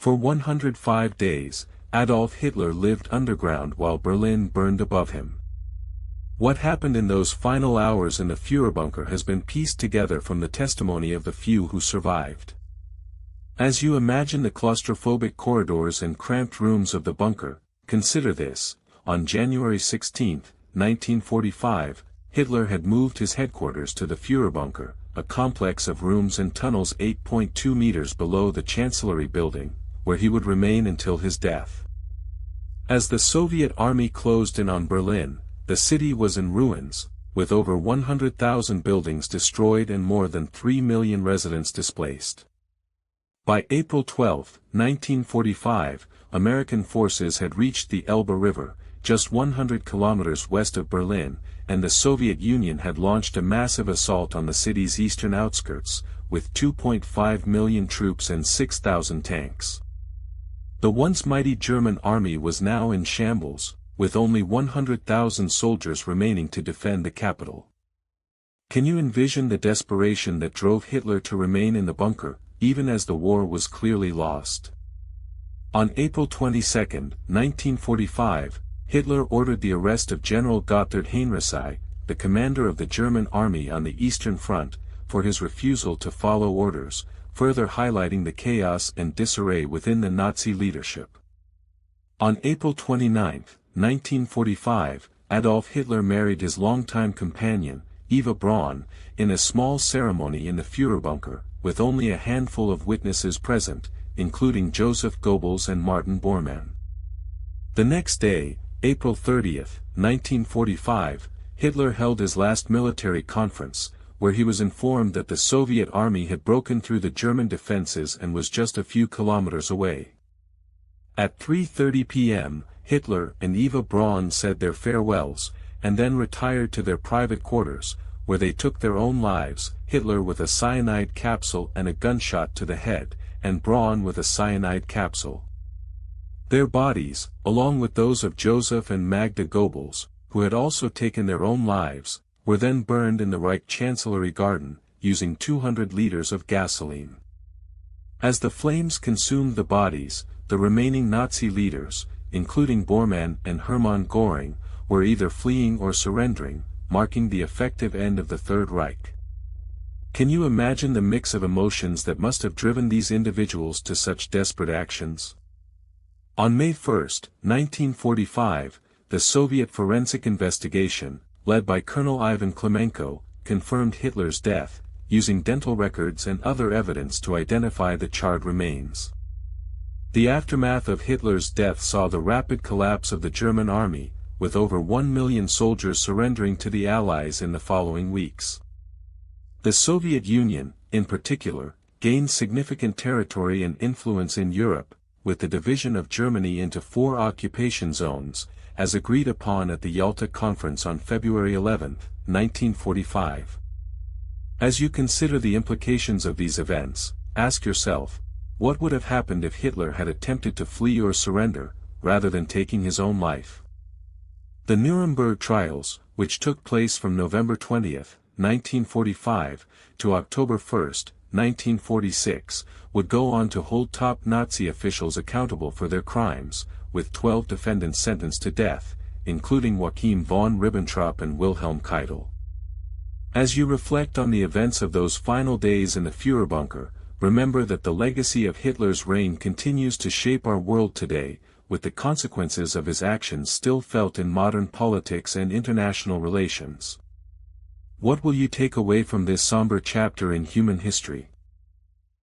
For 105 days, Adolf Hitler lived underground while Berlin burned above him. What happened in those final hours in the Führerbunker has been pieced together from the testimony of the few who survived. As you imagine the claustrophobic corridors and cramped rooms of the bunker, consider this: on January 16, 1945, Hitler had moved his headquarters to the Führerbunker, a complex of rooms and tunnels 8.2 meters below the Chancellery building, where he would remain until his death. As the Soviet army closed in on Berlin, the city was in ruins, with over 100,000 buildings destroyed and more than 3 million residents displaced. By April 12, 1945, American forces had reached the Elbe River, just 100 kilometers west of Berlin, and the Soviet Union had launched a massive assault on the city's eastern outskirts, with 2.5 million troops and 6,000 tanks. The once mighty German army was now in shambles, with only 100,000 soldiers remaining to defend the capital. Can you envision the desperation that drove Hitler to remain in the bunker, even as the war was clearly lost? On April 22, 1945, Hitler ordered the arrest of General Gotthard Heinrichsay, the commander of the German army on the Eastern Front, for his refusal to follow orders, further highlighting the chaos and disarray within the Nazi leadership. On April 29, 1945, Adolf Hitler married his longtime companion, Eva Braun, in a small ceremony in the Führerbunker, with only a handful of witnesses present, including Joseph Goebbels and Martin Bormann. The next day, April 30, 1945, Hitler held his last military conference, where he was informed that the Soviet army had broken through the German defenses and was just a few kilometers away. At 3:30 p.m., Hitler and Eva Braun said their farewells, and then retired to their private quarters, where they took their own lives, Hitler with a cyanide capsule and a gunshot to the head, and Braun with a cyanide capsule. Their bodies, along with those of Joseph and Magda Goebbels, who had also taken their own lives, were then burned in the Reich Chancellery garden, using 200 liters of gasoline. As the flames consumed the bodies, the remaining Nazi leaders, including Bormann and Hermann Göring, were either fleeing or surrendering, marking the effective end of the Third Reich. Can you imagine the mix of emotions that must have driven these individuals to such desperate actions? On May 1, 1945, the Soviet forensic investigation, led by Colonel Ivan Klemenko, confirmed Hitler's death, using dental records and other evidence to identify the charred remains. The aftermath of Hitler's death saw the rapid collapse of the German army, with over 1 million soldiers surrendering to the Allies in the following weeks. The Soviet Union, in particular, gained significant territory and influence in Europe, with the division of Germany into 4 occupation zones, as agreed upon at the Yalta Conference on February 11, 1945. As you consider the implications of these events, ask yourself, what would have happened if Hitler had attempted to flee or surrender, rather than taking his own life? The Nuremberg trials, which took place from November 20, 1945, to October 1, 1946, would go on to hold top Nazi officials accountable for their crimes, with 12 defendants sentenced to death, including Joachim von Ribbentrop and Wilhelm Keitel. As you reflect on the events of those final days in the Führerbunker, remember that the legacy of Hitler's reign continues to shape our world today, with the consequences of his actions still felt in modern politics and international relations. What will you take away from this somber chapter in human history?